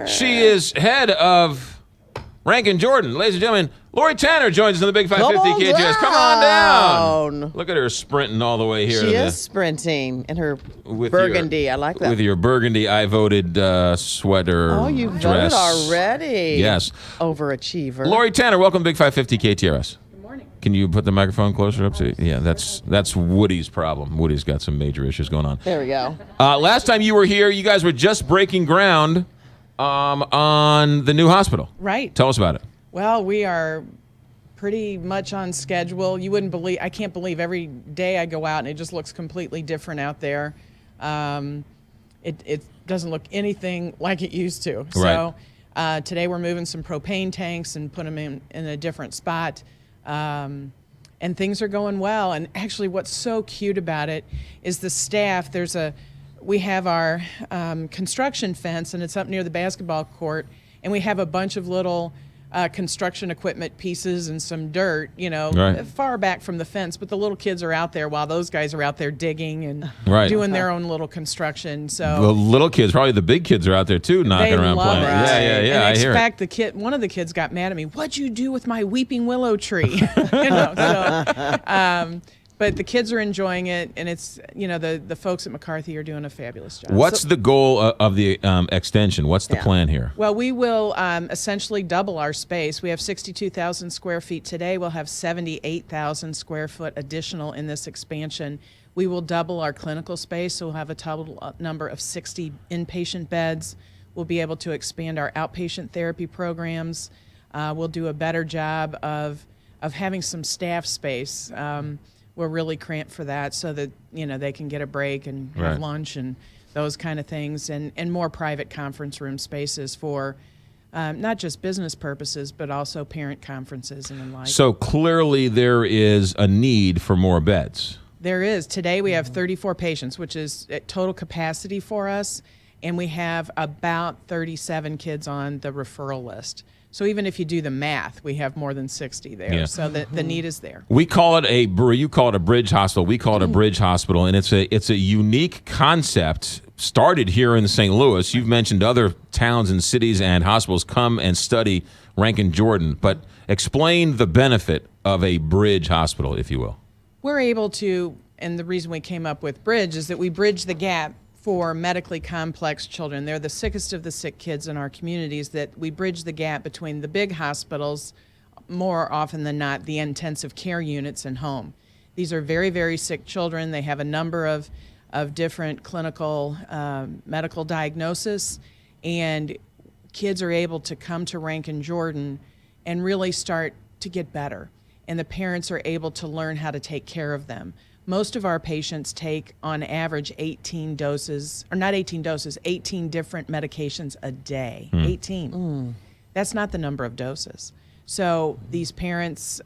She is head of Ranken Jordan. Ladies and gentlemen, Lori Tanner joins us in the Big 550 KGS. Come on down. Look at her sprinting all the way here. She is sprinting in her burgundy. I like that. With your burgundy, I voted sweater. Oh, you dress. voted already. Yes. Overachiever. Lori Tanner, welcome to Big 550 KTRS. Good morning. Can you put the microphone closer up? Yeah, that's Woody's problem. Woody's got some major issues going on. There we go. Last time you were here, you guys were just breaking ground on the new hospital. Right. Tell us about it. Well, we are pretty much on schedule. You wouldn't believe, I can't believe every day I go out and it just looks completely different out there. It doesn't look anything like it used to. Right. So today we're moving some propane tanks and put them in a different spot. And things are going well. And actually what's so cute about it is the staff. We have our construction fence, and it's up near the basketball court, and we have a bunch of little construction equipment pieces and some dirt, far back from the fence, but the little kids are out there while those guys are out there digging and doing their own little construction. So the little kids, probably the big kids, are out there too, knocking around playing. It. Yeah. I hear in fact, one of the kids got mad at me. What'd you do with my weeping willow tree? But the kids are enjoying it, and it's, the folks at McCarthy are doing a fabulous job. What's the goal of the extension? What's the plan here? Well, we will essentially double our space. We have 62,000 square feet today. We'll have 78,000 square foot additional in this expansion. We will double our clinical space, so we'll have a total number of 60 inpatient beds. We'll be able to expand our outpatient therapy programs. We'll do a better job of having some staff space. We're really cramped for that so that, they can get a break and have lunch and those kind of things, and more private conference room spaces for not just business purposes, but also parent conferences and the like. So clearly there is a need for more beds. There is. Today we have 34 patients, which is total capacity for us, and we have about 37 kids on the referral list. So even if you do the math, we have more than 60 there. Yeah. So the need is there. We call it you call it a bridge hospital. We call it a bridge hospital, and it's a unique concept. Started here in St. Louis. You've mentioned other towns and cities and hospitals come and study Ranken Jordan, but explain the benefit of a bridge hospital, if you will. We're able to, and the reason we came up with bridge is that we bridge the gap for medically complex children. They're the sickest of the sick kids in our communities, that we bridge the gap between the big hospitals, more often than not, the intensive care units and home. These are very, very sick children. They have a number of different clinical medical diagnoses, and kids are able to come to Ranken Jordan and really start to get better. And the parents are able to learn how to take care of them. Most of our patients take, on average, 18 doses, or not 18 doses, 18 different medications a day. 18. That's not the number of doses. So these parents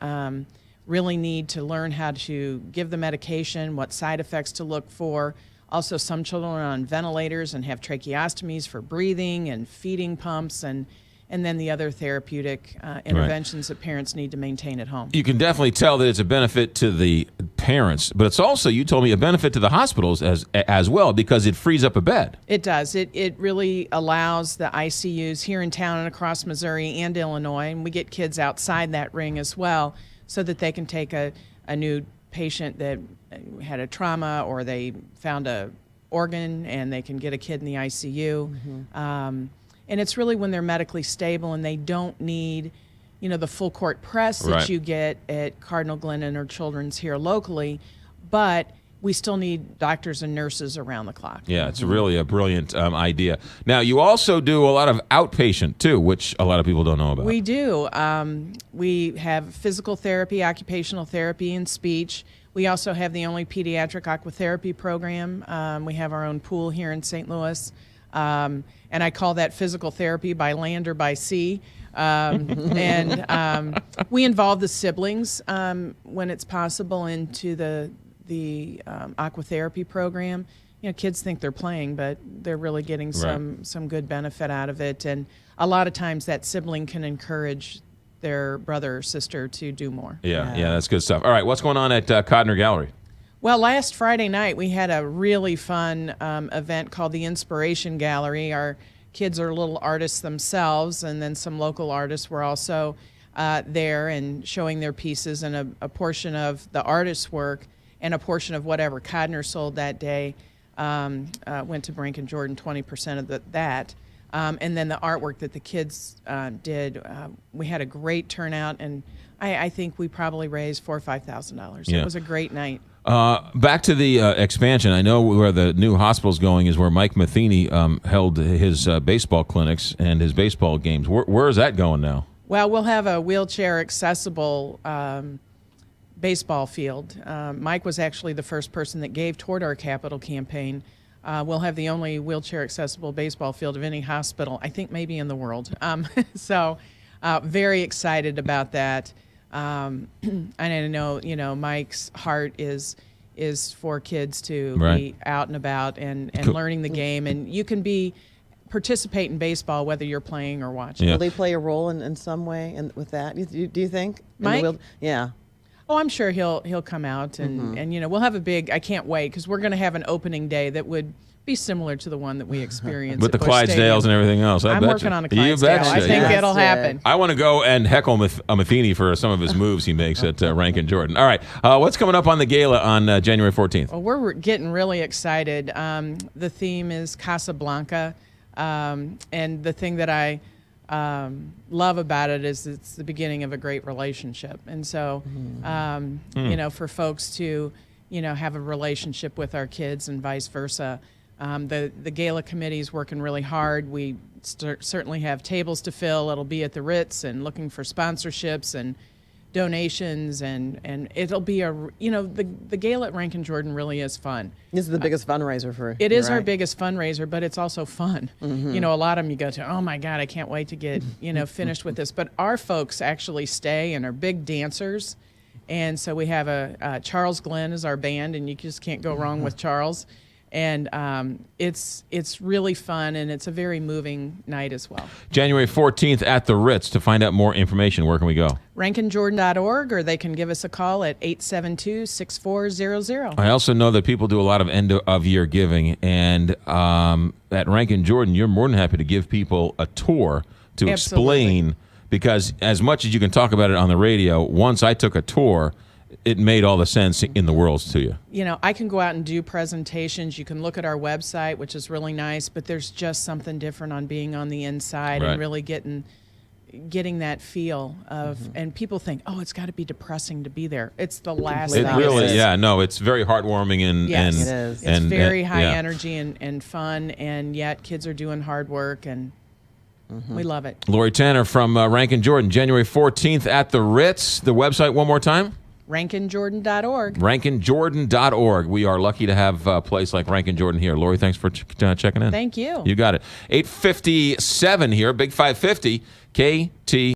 really need to learn how to give the medication, what side effects to look for. Also, some children are on ventilators and have tracheostomies for breathing and feeding pumps, and then the other therapeutic interventions that parents need to maintain at home. You can definitely tell that it's a benefit to the parents, but it's also, you told me, a benefit to the hospitals as well, because it frees up a bed. It does. It really allows the ICUs here in town and across Missouri and Illinois, and we get kids outside that ring as well, so that they can take a new patient that had a trauma, or they found a organ and they can get a kid in the ICU. And it's really when they're medically stable and they don't need, the full court press that you get at Cardinal Glennon or Children's here locally, but we still need doctors and nurses around the clock. Yeah, it's really a brilliant idea. Now, you also do a lot of outpatient, too, which a lot of people don't know about. We do. We have physical therapy, occupational therapy, and speech. We also have the only pediatric aquatherapy program. We have our own pool here in St. Louis. And I call that physical therapy by land or by sea. And we involve the siblings when it's possible into the aquatherapy program. Kids think they're playing, but they're really getting some good benefit out of it. And a lot of times that sibling can encourage their brother or sister to do more. Yeah, that's good stuff. All right, what's going on at Codner Gallery? Well, last Friday night we had a really fun event called the Inspiration Gallery. Our kids are little artists themselves, and then some local artists were also there and showing their pieces, and a portion of the artist's work and a portion of whatever Codner sold that day went to Ranken Jordan, 20% of that. And then the artwork that the kids did, we had a great turnout, and I think we probably raised $4,000 or $5,000. Yeah. It was a great night. Back to the expansion. I know where the new hospital's going is where Mike Matheny held his baseball clinics and his baseball games. Where is that going now? Well, we'll have a wheelchair-accessible baseball field. Mike was actually the first person that gave toward our capital campaign. We'll have the only wheelchair-accessible baseball field of any hospital, I think maybe in the world. So very excited about that. And I know, Mike's heart is for kids to be out and about and learning the game. And you can participate in baseball whether you're playing or watching. Yeah. Will they play a role in some way with that? Do you think? Mike? Yeah. Oh, I'm sure he'll come out and we'll have a big. I can't wait because we're going to have an opening day that would be similar to the one that we experienced with the Busch Clydesdales Stadium. and everything else. I'm working on a Clydesdale. I think it'll happen. I want to go and heckle Matheny for some of his moves he makes at Ranken Jordan. All right, what's coming up on the gala on January 14th? Well, we're getting really excited. The theme is Casablanca, and the thing that I love about it is it's the beginning of a great relationship. And so, for folks to, have a relationship with our kids and vice versa. The gala committee is working really hard. We certainly have tables to fill. It'll be at the Ritz and looking for sponsorships and donations, and it'll be the gala at Ranken Jordan really is fun. This is the biggest fundraiser for it. Is our biggest fundraiser, but it's also fun. A lot of them you go to, oh my God, I can't wait to get finished with this. But our folks actually stay and are big dancers, and so we have Charles Glenn is our band, and you just can't go wrong with Charles. And it's really fun, and it's a very moving night as well. January 14th at the Ritz. To find out more information, where can we go? RankenJordan.org, or they can give us a call at 872-6400. I also know that people do a lot of end-of-year giving, and at Ranken Jordan, you're more than happy to give people a tour to explain, because as much as you can talk about it on the radio, once I took a tour, it made all the sense in the world to you. I can go out and do presentations. You can look at our website, which is really nice, but there's just something different on being on the inside and really getting that feel of, and people think, oh, it's got to be depressing to be there. It's the last thing. It really, it's very heartwarming and yes, it is. It's very high energy and fun, and yet kids are doing hard work, and we love it. Lori Tanner from Ranken Jordan, January 14th at the Ritz. The website one more time? RankenJordan.org. RankenJordan.org. We are lucky to have a place like Ranken Jordan here. Lori, thanks for checking in. Thank you. You got it. 8:57 here, Big 550, KT.